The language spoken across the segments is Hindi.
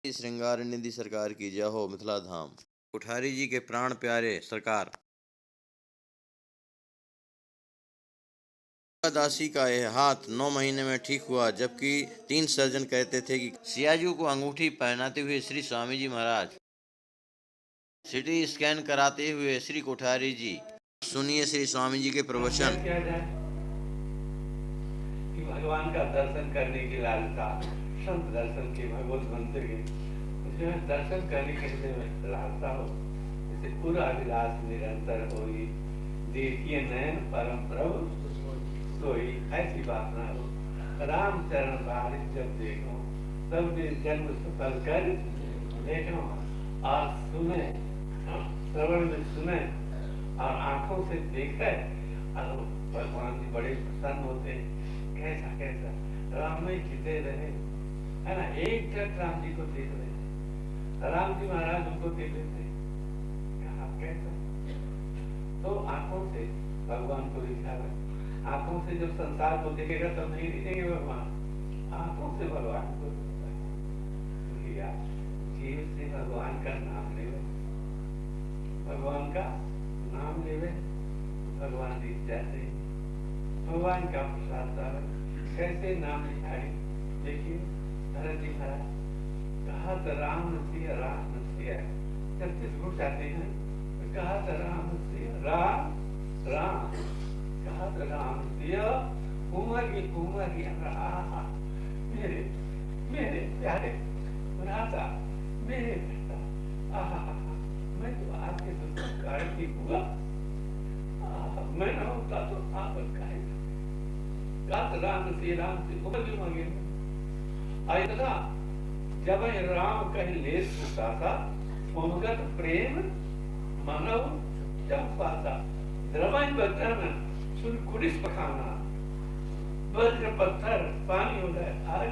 श्रृंगार निधि सरकार की जय हो मिथिला धाम। कुठारी जी के प्राण प्यारे सरकार। दासी का यह हाथ 9 महीने में ठीक हुआ, जबकि 3 सर्जन कहते थे कि सियाजू को अंगूठी पहनाते हुए श्री स्वामी जी महाराज, सिटी स्कैन कराते हुए श्री कोठारी जी। सुनिए श्री स्वामी जी के प्रवचन। किया जाए कि भगवान का दर्शन करने की लालसा, संत दर्शन के, भगवत मंत्र के, मुझे दर्शन करने के लिए लालसा हो, जैसे पूरा अभिलाष निरंतर होई, देखिए नयन परम प्रभु सोई, ऐसी बात ना हो। राम चरण बारिश जब देखो, तब भी जन्म सफल कर देखो, और सुने, श्रवण में सुने और आंखों से देखे, और भगवान जी बड़े प्रसन्न होते। कैसा कैसा राम में खिंचे रहे, है ना। एक झट राम जी को देख रहे, राम जी महाराज उनको देख लेते, कहा कैसा। तो आंखों से भगवान को दिखा रहे, आंखों से जब संसार को देखेगा तब नहीं दिखेंगे भगवान, आंखों से भगवान को दिखेगा। जीव से भगवान का नाम लेवे, भगवान का नाम लेवे, भगवान दिख जाते, भगवान का प्रसाद कैसे नाम लिखाए। देखिए भरत जी महाराज कहा तो राम सिया, राम सिया, जब घुट जाते हैं तो कहा तो राम सिया, राम राम, कहा तो राम सिया, उमर की आहा, मेरे मेरे प्यारे राजा, मेरे बेटा, आहा, मैं तो आपके संस्कार की हुआ, मैं न होता तो आप राम से उमर की मांगे ऐसा। जब राम कहीं ले सुता था, उनगत प्रेम मानव जब पाता, द्रवन बदन सुन कुरिस पखाना, वज्र पत्थर पानी हो जाए। आज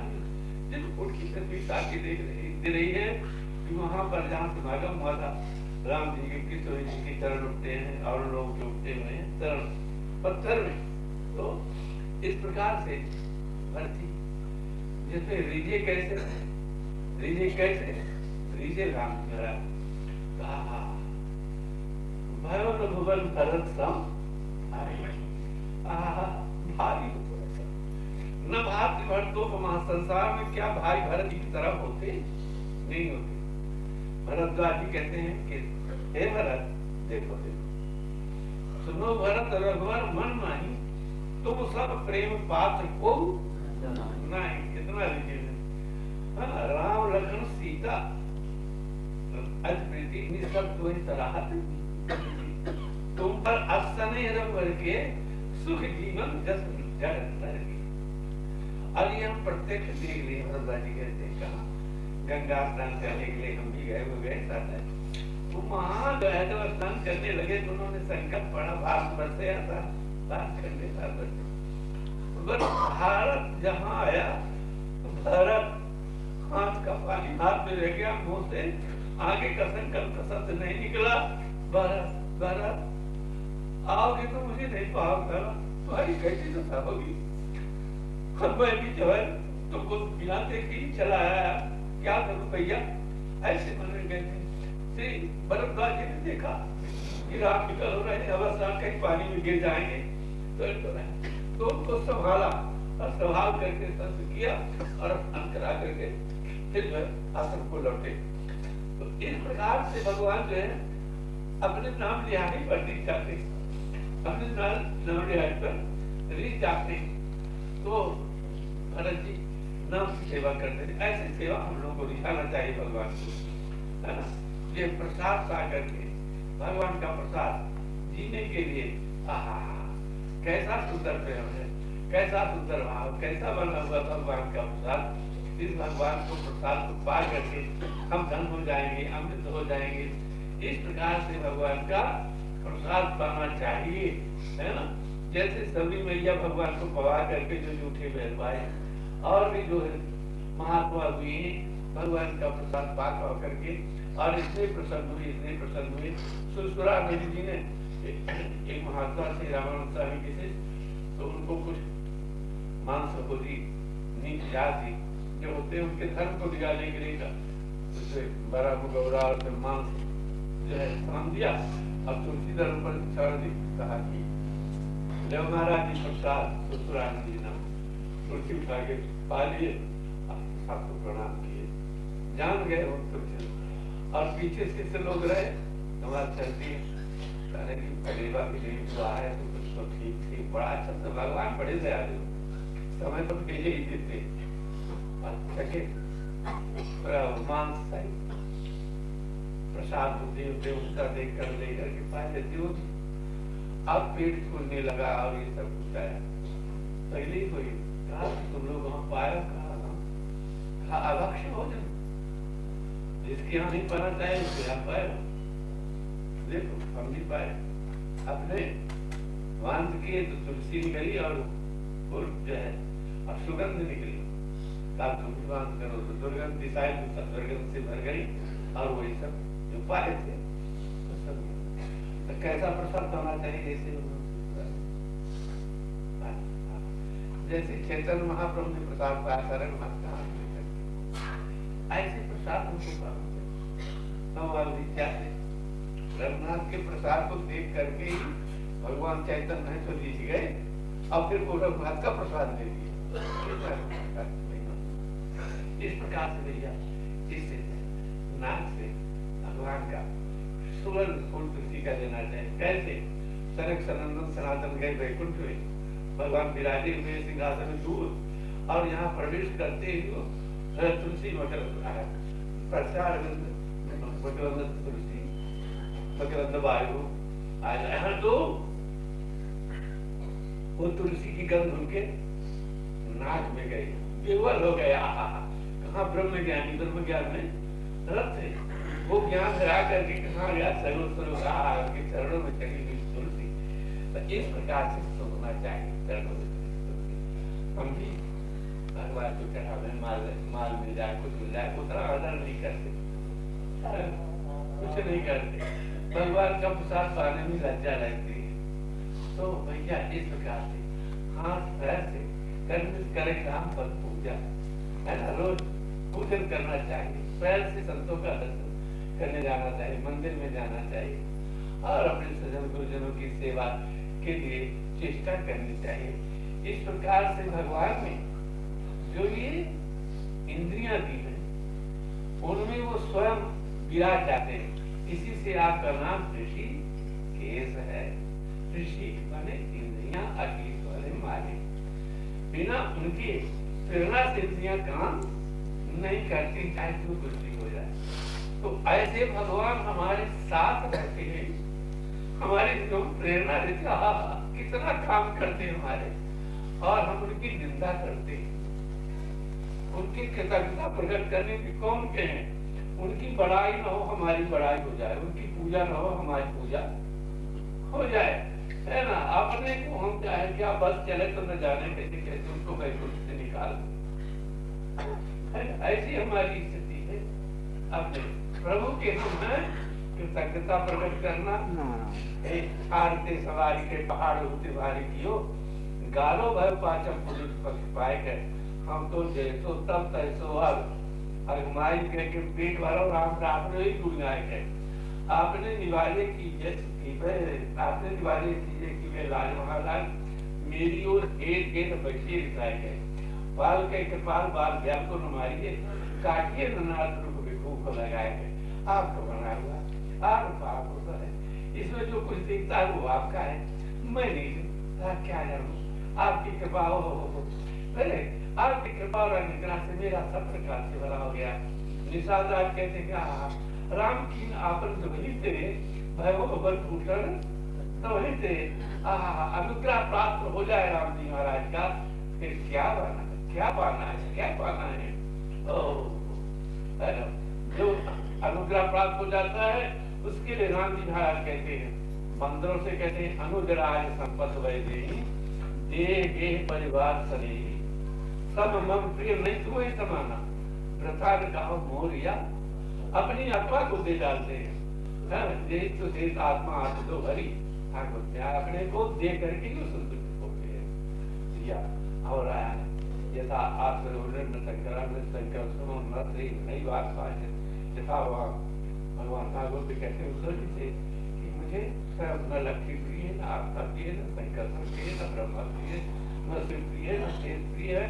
जिन उनकी तस्वीर ताकि दे रही है कि वहां पर जहाँ समागम हुआ था राम जी के, किशोरी जी के चरण उठते हैं और लोग जो उठते हुए हैं चरण पत्थर में। तो इस प्रकार से भरती जैसे रीझे कैसे रीझे राम महाराज कहा, भयो न भुवन भरत सम, भाई न भात भर तो महासंसार में क्या भाई भरत की तरह होते नहीं होते। भरद्वाज जी कहते हैं कि हे भरत, देखो देखो सुनो भरत रघुवर मन माही, तुम सब प्रेम पात्र को नहीं, कितना लीजिए राम लखन सीता अजप्रीति सब तुम्हें सराहत, तुम पर असने रंग के सुख जीवन जस जड़ के। और ये हम प्रत्यक्ष देख लिए, भरद्वाज जी कहते हैं, कहा गंगा स्नान करने के लिए हम भी गए साथ है, वो वहां गए तो स्नान करने लगे तो उन्होंने संकल्प पड़ा, भारत बरसे आता बात करने का भारत जहां आया तो भारत हाथ का पानी हाथ में रह गया, मुंह से आगे का संकल्प का शब्द नहीं निकला। भारत भारत आओगे तो मुझे नहीं पाओगे, तुम्हारी कैसी दशा होगी। मैं भी जो है तुमको बिना देखे ही चला आया, क्या करूं भैया। ऐसे मन में गए थे। भरद्वाज जी ने देखा कि राम निकल हो रहे, अवस्था कहीं पानी में गिर जाएंगे तो उनको संभाला और संभाल करके संत किया और स्नान करा करके फिर जो है आश्रम को लौटे। तो इस प्रकार से भगवान जो है अपने नाम लिहानी पर नहीं चाहते, अपने नाम लिहानी पर नहीं चाहते। तो भरत जी नाम की सेवा करते थे, ऐसी सेवा हम लोगों को दिखाना चाहिए भगवान को, है ना। ये प्रसाद पा करके भगवान का प्रसाद जीने के लिए, आहा कैसा सुंदर प्रेम है, कैसा सुंदर भाव, कैसा बना हुआ भगवान का प्रसाद। इस भगवान को प्रसाद को पा करके हम धन हो जाएंगे, अमृत हो जाएंगे। इस प्रकार से भगवान का प्रसाद पाना चाहिए, है ना। जैसे सभी मैया भगवान को पवा करके जो जूठे बहलवाए, और भी जो है महात्मा हुए भगवान का प्रसाद पा करके, और इतने प्रसन्न हुए। सुरसुरा देवी जी ने एक महात्मा से रामानंद स्वामी जी से, तो उनको कुछ मांस भोजी नीच जाति जो होते हैं उनके धर्म को बिगाड़ने के लिए सारा मुगौरा और सम्मान जो है थाम दिया। अब तुलसीदास पर छोड़ दी, कहा कि ले महाराज जी प्रसाद ससुरानंद जी नाम तुलसी उठा के पा लिए, आपको प्रणाम किए, जान गए वो तुलसी। और पीछे से लोग रहे, हमारा चलती है कि कलेवा भी नहीं हुआ है तो कुछ तो ठीक ठीक, बड़ा अच्छा से भगवान बड़े दयालु, समय पर भेजे ही देते सके मांस सही प्रसाद बुद्धि देवता देख कर लेकर के पाए लेते हो। अब पेट फूलने लगा और ये सब कुछ आया, पहले ही कोई कहा तुम लोग वहां पाया, कहा अभक्ष भोजन, जिसके यहाँ नहीं पाना चाहिए उसके यहाँ पाए। देखो हम भी पाए, अपने बांध के तो तुलसी निकली और जो है और सुगंध निकली, तुम बांध करो तो दुर्गंध दिशाएं दुर्गंध से भर गई, और वही सब जो पाए थे तो सब। तो कैसा प्रसाद होना चाहिए, जैसे चैतन्य महाप्रभु ने प्रसाद पाया शरण मत ऐसे प्रसाद हमको पाना चाहिए। रघुनाथ के प्रसाद को देख करके ही भगवान चैतन्य है तो जीत गए, और फिर वो रघुनाथ का प्रसाद ले लिया। इस प्रकार से भैया इससे नाक से भगवान का सुवर्ण फूल तुलसी का लेना चाहिए। कैसे सनक सनंदन सनातन गए वैकुंठ में, भगवान विराजे हुए सिंहासन में दूर, और यहाँ प्रवेश करते ही तुलसी मकर प्रसाद तुलसी मकरंद वायु आया तो वो तुलसी की गंध उनके नाक में गई, केवल हो गया। कहाँ ब्रह्म ज्ञानी ब्रह्म ज्ञान में रथ है, वो ज्ञान हरा करके कहाँ गया, सर्व सर्व के चरणों में चली हुई तुलसी। तो इस प्रकार से सोचना चाहिए चरणों में तुलसी। हम भी भगवान को चढ़ावे माल मिल जाए, कुछ मिल जाए, उतना आदर नहीं करते, कुछ नहीं करते, भगवान का प्रसाद पाने में लज्जा लगती है। तो भैया इस प्रकार से हाथ पैर से करे काम पर पूजा है ना, रोज पूजन करना चाहिए, पैर से संतों का दर्शन करने जाना चाहिए, मंदिर में जाना चाहिए, और अपने सज्जन गुरुजनों की सेवा के लिए चेष्टा करनी चाहिए। इस प्रकार से भगवान ने जो ये इंद्रियां दी हैं उनमें वो स्वयं विराज जाते हैं। इसी से आपका नाम ऋषि केश है। ऋषि माने इंद्रियां अतीत वाले मालिक, बिना उनके प्रेरणा से इंद्रियां काम नहीं करती, चाहे जो कुछ भी हो जाए। तो ऐसे भगवान हमारे साथ रहते हैं, हमारी जो प्रेरणा देते हैं, कितना काम करते हैं हमारे, और हम उनकी निंदा करते हैं। उनकी कृतज्ञता प्रकट करने के कौन के हैं, उनकी बड़ाई न हो हमारी बड़ाई हो जाए, उनकी पूजा न हो हमारी पूजा हो जाए, है ना। अपने को हम चाहे क्या बस चले तो न जाने कैसे कैसे उनको वैकुंठ से निकाल, ऐसी हमारी स्थिति है। अपने प्रभु के समय कृतज्ञता प्रकट करना, हारते सवारी के पहाड़ उठते भारी कियो, गालो भय पाचम पुलिस पक्ष पाए गए, हम तो जैसो तब तैसो अगमाई कह के पेट भरो, राम राम ने ही गुनाह है। आपने निवाले की आपने निवाले कीजिए कि वे लाल महाराज मेरी ओर एक एक बच्चे दिखाए गए, बाल के कृपाल बाल ब्याल को न मारिए, काटिए नाथ रूप विकूप लगाए गए। आपको बना हुआ आप पाप होता है, इसमें जो कुछ दिखता है वो आपका है, मैं नहीं क्या जानू, आपकी कृपा हो। आपकी कृपा और अनुग्रह से मेरा सब प्रकार से भरा हो गया। निषाद राज कहते क्या, राम की आपन तो वही तेरे भय बल फूटन तो वही तेरे अनुग्रह प्राप्त हो जाए राम जी महाराज का, फिर क्या पाना है, क्या पाना है, क्या पाना है। जो अनुग्रह प्राप्त हो जाता है उसके लिए राम जी महाराज कहते हैं, बंदरों से कहते हैं अनुग्रह संपत्ति वैदेही दे परिवार सने सब मम प्रिय नहीं तुम्हें समाना, प्रथा गाँव मोरिया अपनी आत्मा को दे डालते हैं, तो शेष आत्मा आत्म तो भरी ठाकुर अपने को दे करके संतुष्ट होते हैं। और यथा आप शंकर नई बात देखा वहाँ भगवान भागवत में कहते हैं उद्धव जी से कि मुझे न लक्ष्मी प्रिय है, न आस्था प्रिय है, न संकल्प प्रिय है, न ब्रह्मा प्रिय है, न शिव प्रिय है, न शेष प्रिय है,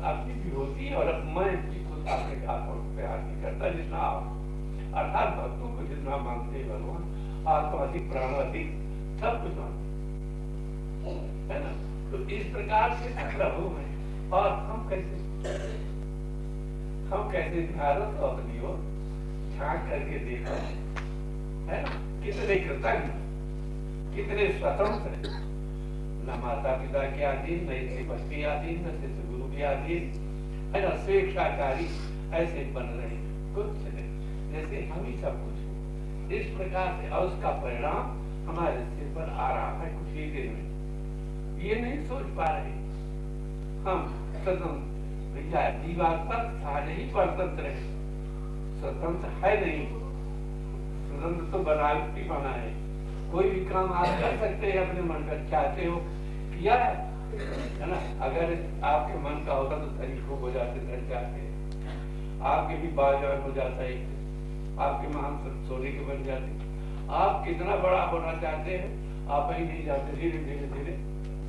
आपकी विभूति और अब मैं भी खुद आपके हाथों प्यार नहीं करता जितना आप, अर्थात भक्तों को जितना मानते हैं भगवान, आत्मा अधिक प्राण अधिक सब कुछ मानते है ना। तो इस प्रकार से प्रभु है और हम कैसे भारत को अपनी ओर झांक करके देखो है ना, कितने कृतज्ञ, कितने स्वतंत्र, न माता पिता के अधीन, न सेवक के अधीन, न शिष्य गुरु के अधीन, है ना, स्वेच्छाचारी ऐसे बन रहे कुछ नहीं, जैसे हम ही सब कुछ इस प्रकार से, और उसका परिणाम हमारे सिर पर आ रहा है कुछ ही दिन में। ये नहीं सोच पा रहे हम स्वतंत्र भैया जीवात्मा सारे ही परतंत्र है, स्वतंत्र है नहीं, स्वतंत्र तो बनावटी बना है। कोई भी काम आप कर सकते हैं अपने मन का, चाहते हो किया है ना। अगर आपके मन का होता तो तरीकों हो जाते, धन जाते, आपके भी बाजार हो जाता है, आपके मान सोने के बन जाते। आप कितना बड़ा होना चाहते हैं, आप ही नहीं जाते, धीरे धीरे धीरे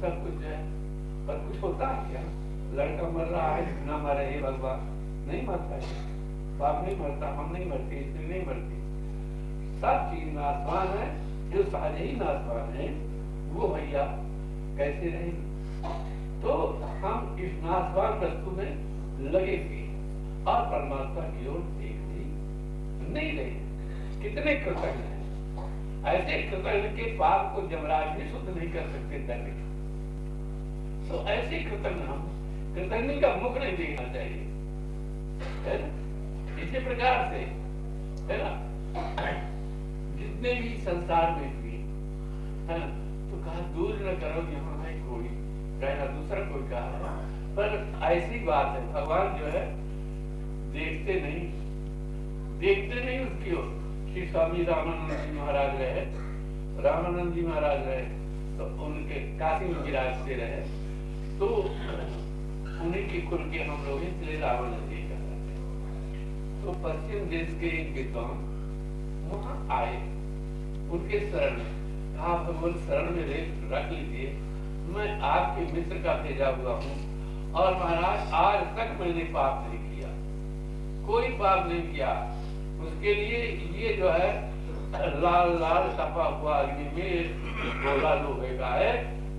सब कुछ जो है, पर कुछ होता है क्या? लड़का मर रहा है, ना मरे हे भगवान, नहीं मरता है, बाप नहीं मरता, हम नहीं मरते, स्त्री नहीं मरती, सब चीज नाशवान है, जो सारे ही नाशवान है वो भैया कैसे रहेंगे? तो हम इस नाशवान वस्तु में लगे हुए और परमात्मा की ओर देखते नहीं रहे। कितने कृतज्ञ हैं, ऐसे कृतज्ञ के पाप को जमराज भी शुद्ध नहीं कर सकते दंड। तो ऐसे कृतज्ञ हम, कृतज्ञ का मुख नहीं देखना चाहिए, है ना। इसी प्रकार से है ना, जितने भी संसार में हुए है ना, तो कहा दूर न करो यहाँ है कोई, कहना दूसरा कोई कहा है, पर ऐसी बात है भगवान जो है देखते नहीं उसकी ओर। श्री स्वामी रामानंद जी महाराज रहे, रामानंद जी महाराज रहे, तो उनके काशी में विराजते रहे, तो उन्हीं के कुल के हम लोग इसलिए रामानंद जी कहते हैं। तो पश्चिम देश के एक विद्वान वहां आए, उनके शरण में कहा भगवान शरण में रख लीजिए, मैं आपके मित्र का भेजा हुआ हूँ और महाराज आज तक मैंने पाप नहीं किया, कोई पाप नहीं किया, उसके लिए ये जो है लाल लाल तपा हुआ अग्नि में गोला लोहे का है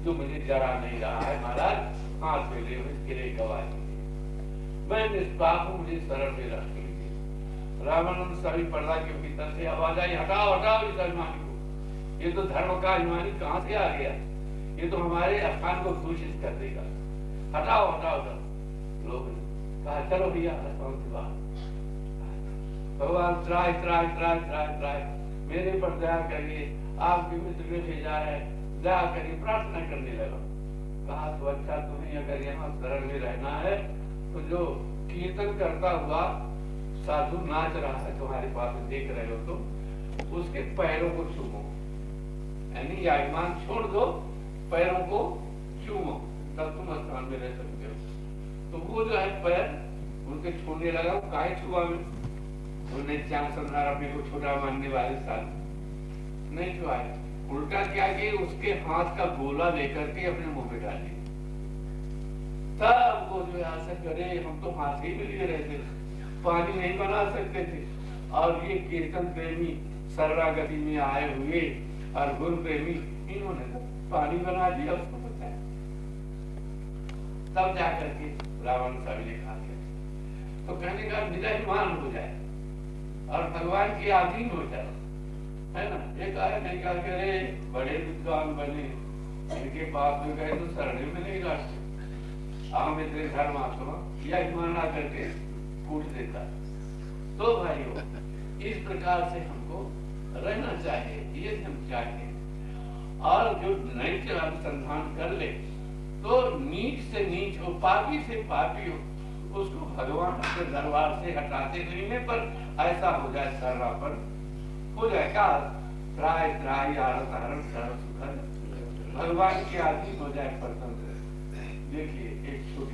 जो मुझे जरा नहीं रहा है, महाराज हाथ में ले इसके लिए गवाही मैं निष्पाप हूँ, मुझे शरण में रख लीजिए। रामानंद स्वामी पर्दा के भीतर से आवाज आई, हटाओ हटाओ इस अभिमानी को, ये तो धर्म का अभिमानी कहाँ से आ गया, ये तो हमारे स्थान को दूषित कर देगा, हटाओ हटाओ हटाओ। लोग कहा चलो भैया स्थान से बाहर, भगवान त्राय त्राय त्राय त्राय त्राय मेरे पर दया करिए, आपके मित्र ने भेजा है, दया करिए, प्रार्थना करने लगा। कहा तो अच्छा तुम्हें अगर यहाँ शरण में रहना है तो जो कीर्तन करता हुआ साधु नाच रहा है तुम्हारे पास देख रहे हो तो उसके पैरों को चूमो, यानी अभिमान छोड़ दो, पैरों को चूमो, तब तुम स्थान में रह सकते हो। तो वो जो है पैर उनके छूने लगा, काहे छुआ में उन्हें चांद संसार अपने को छोटा मानने वाले साधु नहीं छुआए, उल्टा क्या कि उसके हाथ का गोला लेकर के अपने मुंह में डाले। तब वो जो आशा करे हम तो हाथ ही में लिए रहते, पानी नहीं बना सकते थे, और ये कीर्तन प्रेमी शरणागति में आए हुए और गुरु प्रेमी इन्होंने तो पानी बना दिया उसको पता है। तब जाकर के रावण स्वामी ने खा लिया, तो कहने का निराभिमान हो जाए और भगवान के अधीन हो जाए, है ना। एक आया नहीं कहा करे बड़े विद्वान बने, इनके पास में गए तो शरण में नहीं लाते, आम इतने धर्मात्मा या ईमान आकर के कूट देता। तो भाइयों इस प्रकार से हमको रहना चाहिए, ये हम चाहिए, और जो नैतिक अनुसंधान कर ले तो नीच से नीच हो, पापी से पापी हो, उसको भगवान अपने दरबार से हटाते नहीं है, पर ऐसा हो जाए शरणापन हो जाए, क्या त्राय त्राय आरत हरण सर्व सुखद, भगवान के अधीन हो जाए, प्रसन्न। देखिए एक छोटी